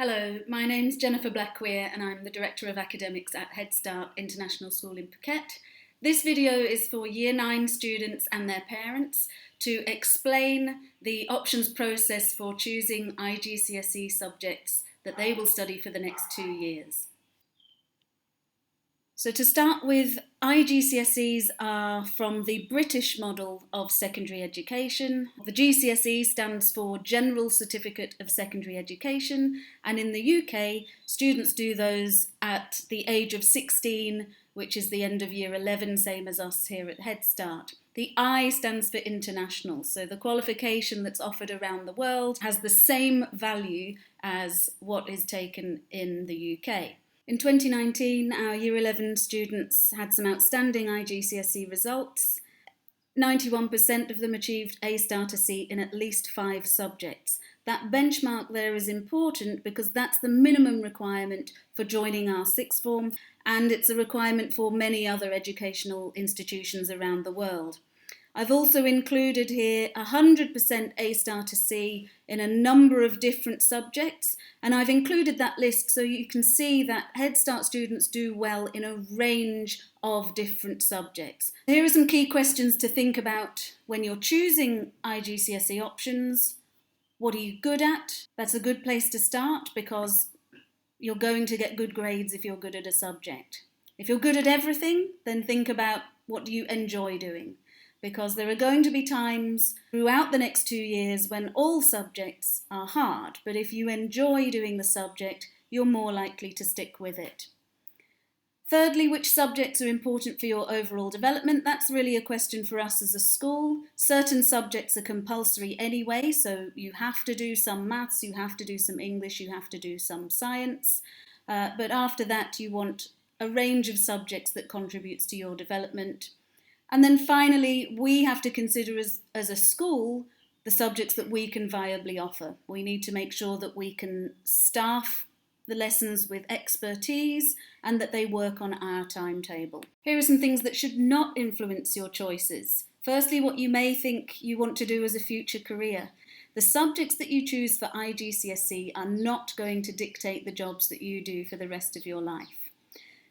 Hello, my name's Jennifer Blackweir and I'm the Director of Academics at Head Start International School in Phuket. This video is for Year 9 students and their parents to explain the options process for choosing IGCSE subjects that they will study for the next 2 years. So to start with, IGCSEs are from the British model of secondary education. The GCSE stands for General Certificate of Secondary Education, and in the UK, students do those at the age of 16, which is the end of year 11, same as us here at Head Start. The I stands for international, so the qualification that's offered around the world has the same value as what is taken in the UK. In 2019, our Year 11 students had some outstanding IGCSE results. 91% of them achieved A star to C in at least 5 subjects. That benchmark there is important because that's the minimum requirement for joining our sixth form, and it's a requirement for many other educational institutions around the world. I've also included here 100% A star to C in a number of different subjects, and I've included that list so you can see that Head Start students do well in a range of different subjects. Here are some key questions to think about when you're choosing IGCSE options. What are you good at? That's a good place to start because you're going to get good grades if you're good at a subject. If you're good at everything, then think about what do you enjoy doing. Because there are going to be times throughout the next 2 years when all subjects are hard, but if you enjoy doing the subject, you're more likely to stick with it. Thirdly, which subjects are important for your overall development? That's really a question for us as a school. Certain subjects are compulsory anyway, so you have to do some maths, you have to do some English, you have to do some science. But after that, you want a range of subjects that contributes to your development. And then finally, we have to consider as a school the subjects that we can viably offer. We need to make sure that we can staff the lessons with expertise and that they work on our timetable. Here are some things that should not influence your choices. Firstly, what you may think you want to do as a future career. The subjects that you choose for IGCSE are not going to dictate the jobs that you do for the rest of your life.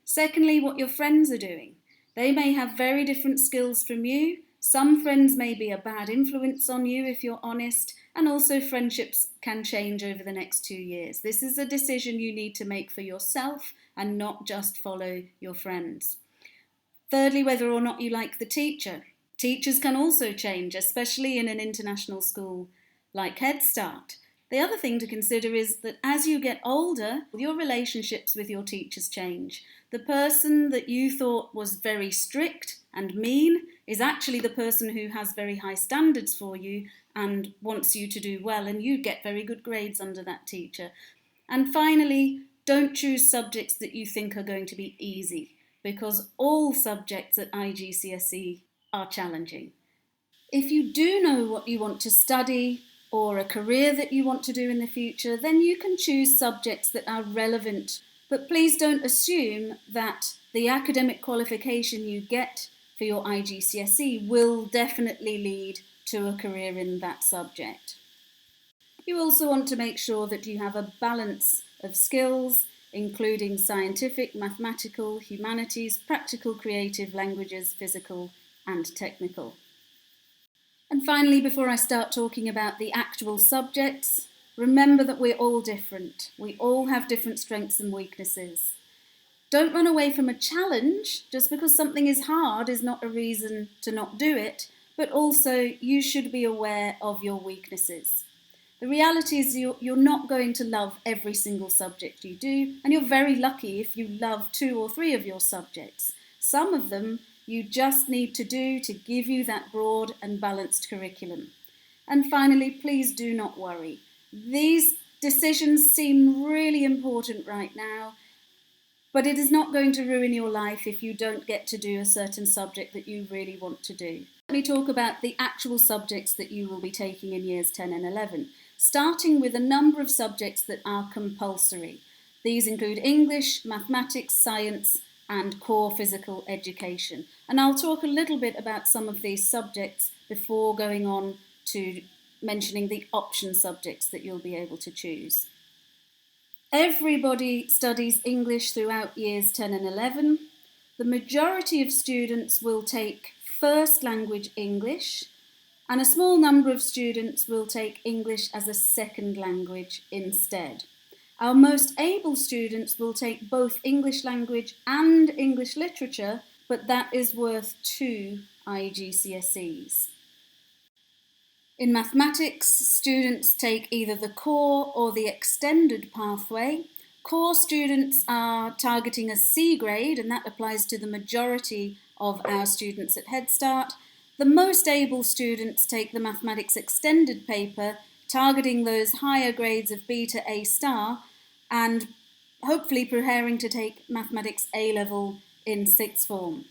Secondly, what your friends are doing. They may have very different skills from you. Some friends may be a bad influence on you if you're honest, and also friendships can change over the next 2 years. This is a decision you need to make for yourself and not just follow your friends. Thirdly, whether or not you like the teacher. Teachers can also change, especially in an international school like Head Start. The other thing to consider is that as you get older, your relationships with your teachers change. The person that you thought was very strict and mean is actually the person who has very high standards for you and wants you to do well, and you get very good grades under that teacher. And finally, don't choose subjects that you think are going to be easy, because all subjects at IGCSE are challenging. If you do know what you want to study, or a career that you want to do in the future, then you can choose subjects that are relevant. But please don't assume that the academic qualification you get for your IGCSE will definitely lead to a career in that subject. You also want to make sure that you have a balance of skills, including scientific, mathematical, humanities, practical, creative, languages, physical, and technical. And finally, before I start talking about the actual subjects, remember that we're all different. We all have different strengths and weaknesses. Don't run away from a challenge. Just because something is hard is not a reason to not do it, but also you should be aware of your weaknesses. The reality is you're not going to love every single subject you do, and you're very lucky if you love 2 or 3 of your subjects. Some of them you just need to do to give you that broad and balanced curriculum. And finally, please do not worry. These decisions seem really important right now, but it is not going to ruin your life if you don't get to do a certain subject that you really want to do. Let me talk about the actual subjects that you will be taking in years 10 and 11, starting with a number of subjects that are compulsory. These include English, mathematics, science, and core physical education. And I'll talk a little bit about some of these subjects before going on to mentioning the option subjects that you'll be able to choose. Everybody studies English throughout years 10 and 11. The majority of students will take first language English, and a small number of students will take English as a second language instead. Our most able students will take both English language and English literature, but that is worth 2 IGCSEs. In mathematics, students take either the core or the extended pathway. Core students are targeting a C grade, and that applies to the majority of our students at Head Start. The most able students take the mathematics extended paper, targeting those higher grades of B to A star, and hopefully preparing to take mathematics A level in sixth form.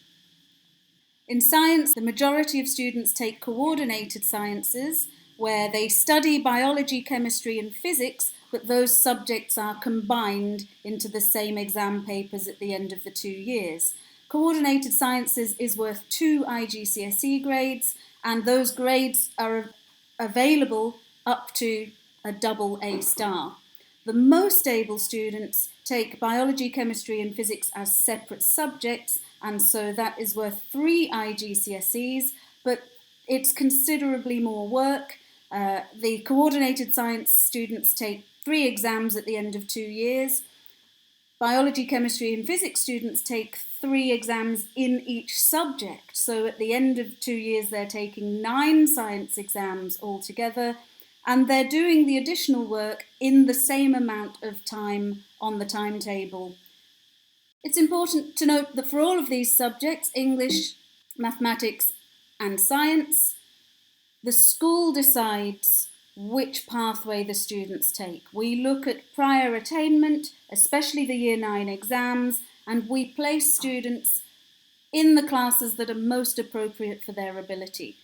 In science, the majority of students take coordinated sciences, where they study biology, chemistry, and physics, but those subjects are combined into the same exam papers at the end of the 2 years. Coordinated sciences is worth 2 IGCSE grades, and those grades are available up to a double A star. The most able students take biology, chemistry, and physics as separate subjects, and so that is worth 3 IGCSEs, but it's considerably more work. The coordinated science students take 3 exams at the end of 2 years. Biology, chemistry, and physics students take 3 exams in each subject. So at the end of 2 years, they're taking 9 science exams altogether, and they're doing the additional work in the same amount of time on the timetable. It's important to note that for all of these subjects, English, mathematics, and science, the school decides which pathway the students take. We look at prior attainment, especially the Year 9 exams, and we place students in the classes that are most appropriate for their ability.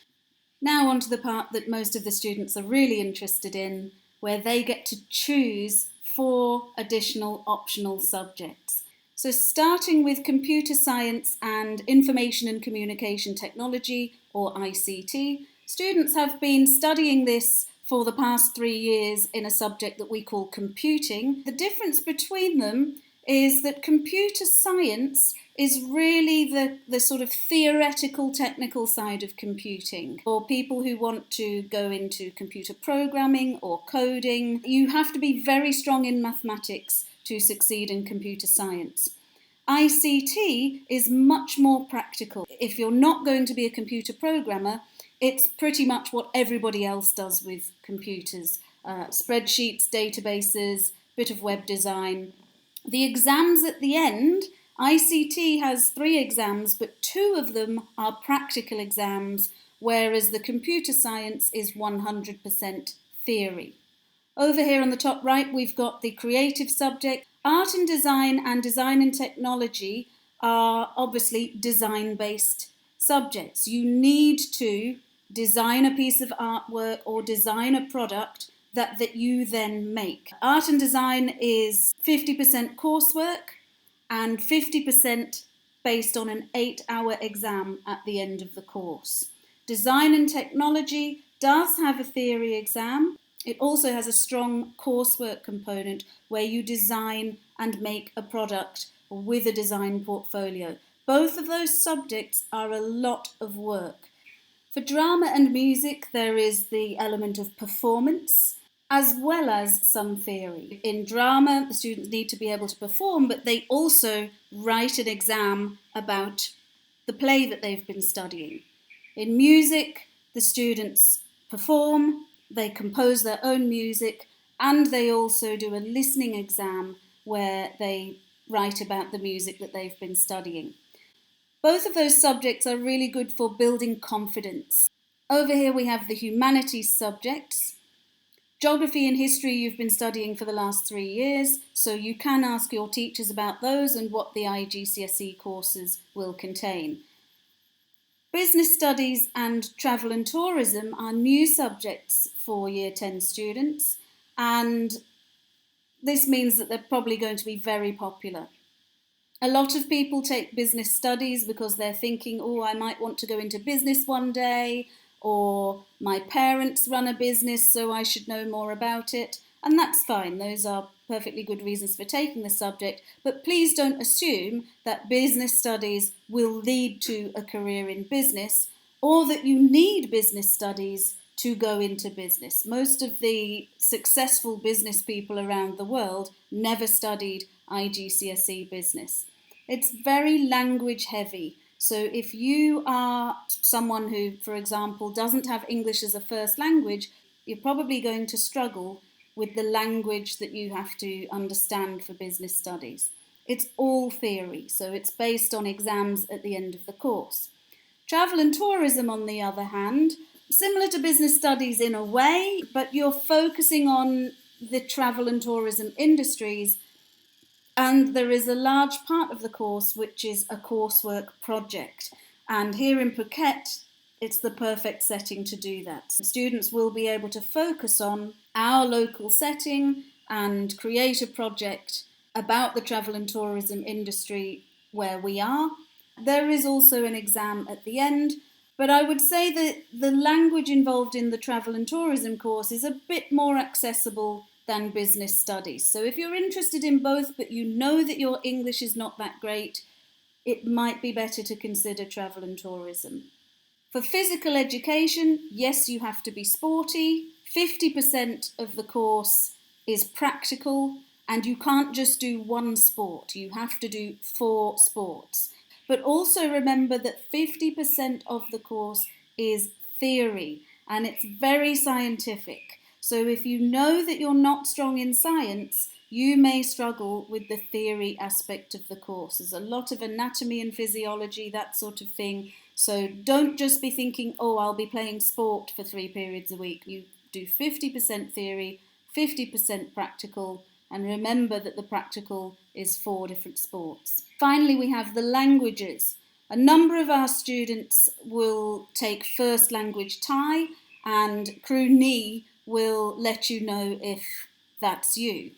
Now on to the part that most of the students are really interested in, where they get to choose 4 additional optional subjects. So starting with computer science and information and communication technology, or ICT, students have been studying this for the past 3 years in a subject that we call computing. The difference between them is that computer science is really the sort of theoretical, technical side of computing. For people who want to go into computer programming or coding, you have to be very strong in mathematics to succeed in computer science. ICT is much more practical. If you're not going to be a computer programmer, it's pretty much what everybody else does with computers. Spreadsheets, databases, bit of web design. The exams at the end, ICT has 3 exams, but 2 of them are practical exams, whereas the computer science is 100% theory. Over here on the top right, we've got the creative subject. Art and design and technology are obviously design-based subjects. You need to design a piece of artwork or design a product that you then make. Art and design is 50% coursework and 50% based on an 8-hour exam at the end of the course. Design and technology does have a theory exam. It also has a strong coursework component where you design and make a product with a design portfolio. Both of those subjects are a lot of work. For drama and music, there is the element of performance as well as some theory. In drama, the students need to be able to perform, but they also write an exam about the play that they've been studying. In music, the students perform, they compose their own music, and they also do a listening exam where they write about the music that they've been studying. Both of those subjects are really good for building confidence. Over here we have the humanities subjects. Geography and history you've been studying for the last 3 years, so you can ask your teachers about those and what the IGCSE courses will contain. Business studies and travel and tourism are new subjects for Year 10 students, and this means that they're probably going to be very popular. A lot of people take business studies because they're thinking, oh, I might want to go into business one day, or my parents run a business, so I should know more about it. And that's fine, those are perfectly good reasons for taking the subject, but please don't assume that business studies will lead to a career in business, or that you need business studies to go into business. Most of the successful business people around the world never studied IGCSE business. It's very language heavy. So if you are someone who, for example, doesn't have English as a first language, you're probably going to struggle with the language that you have to understand for business studies. It's all theory, so it's based on exams at the end of the course. Travel and tourism, on the other hand, similar to business studies in a way, but you're focusing on the travel and tourism industries, and there is a large part of the course which is a coursework project. And here in Phuket, it's the perfect setting to do that. Students will be able to focus on our local setting and create a project about the travel and tourism industry where we are. There is also an exam at the end, but I would say that the language involved in the travel and tourism course is a bit more accessible than business studies. So if you're interested in both, but you know that your English is not that great, it might be better to consider travel and tourism. For physical education, yes, you have to be sporty. 50% of the course is practical, and you can't just do one sport. You have to do 4 sports. But also remember that 50% of the course is theory, and it's very scientific. So if you know that you're not strong in science, you may struggle with the theory aspect of the course. There's a lot of anatomy and physiology, that sort of thing. So don't just be thinking, oh, I'll be playing sport for 3 periods a week. You do 50% theory, 50% practical, and remember that the practical is 4 different sports. Finally, we have the languages. A number of our students will take first language Thai, and Crew Ni will let you know if that's you.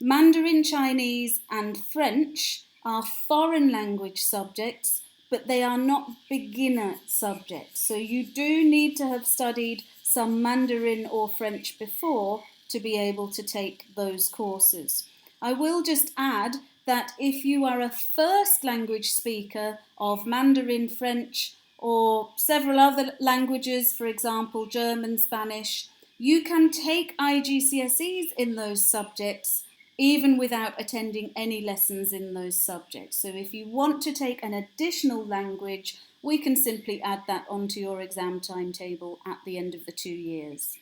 Mandarin Chinese and French are foreign language subjects, but they are not beginner subjects. So you do need to have studied some Mandarin or French before to be able to take those courses. I will just add that if you are a first language speaker of Mandarin, French, or several other languages, for example, German, Spanish, you can take IGCSEs in those subjects even without attending any lessons in those subjects. So if you want to take an additional language, we can simply add that onto your exam timetable at the end of the 2 years.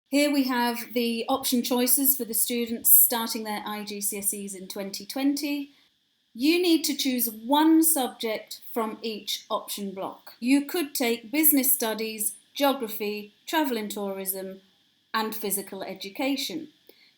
Here we have the option choices for the students starting their IGCSEs in 2020. You need to choose one subject from each option block. You could take business studies, geography, travel and tourism, and physical education.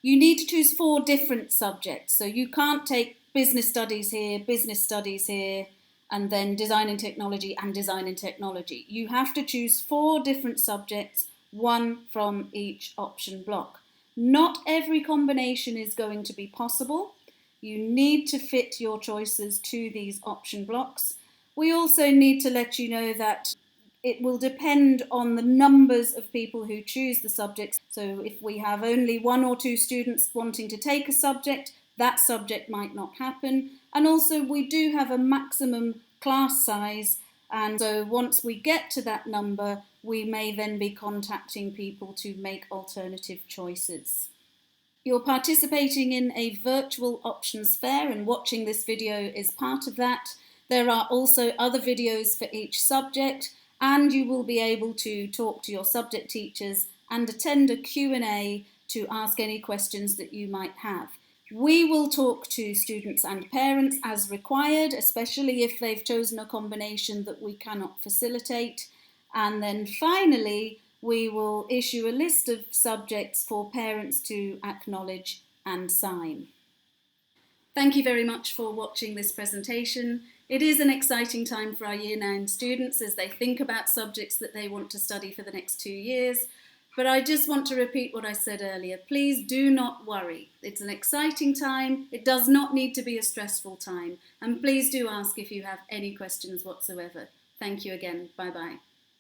You need to choose 4 different subjects, so you can't take business studies here, and then design and technology and design and technology. You have to choose 4 different subjects, 1 from each option block. Not every combination is going to be possible. You need to fit your choices to these option blocks. We also need to let you know that it will depend on the numbers of people who choose the subjects. So if we have only 1 or 2 students wanting to take a subject, that subject might not happen. And also we do have a maximum class size, and so once we get to that number, we may then be contacting people to make alternative choices. You're participating in a virtual options fair, and watching this video is part of that. There are also other videos for each subject, and you will be able to talk to your subject teachers and attend a Q&A to ask any questions that you might have. We will talk to students and parents as required, especially if they've chosen a combination that we cannot facilitate. And then finally, we will issue a list of subjects for parents to acknowledge and sign. Thank you very much for watching this presentation. It is an exciting time for our Year 9 students as they think about subjects that they want to study for the next 2 years. But I just want to repeat what I said earlier. Please do not worry. It's an exciting time. It does not need to be a stressful time. And please do ask if you have any questions whatsoever. Thank you again. Bye-bye.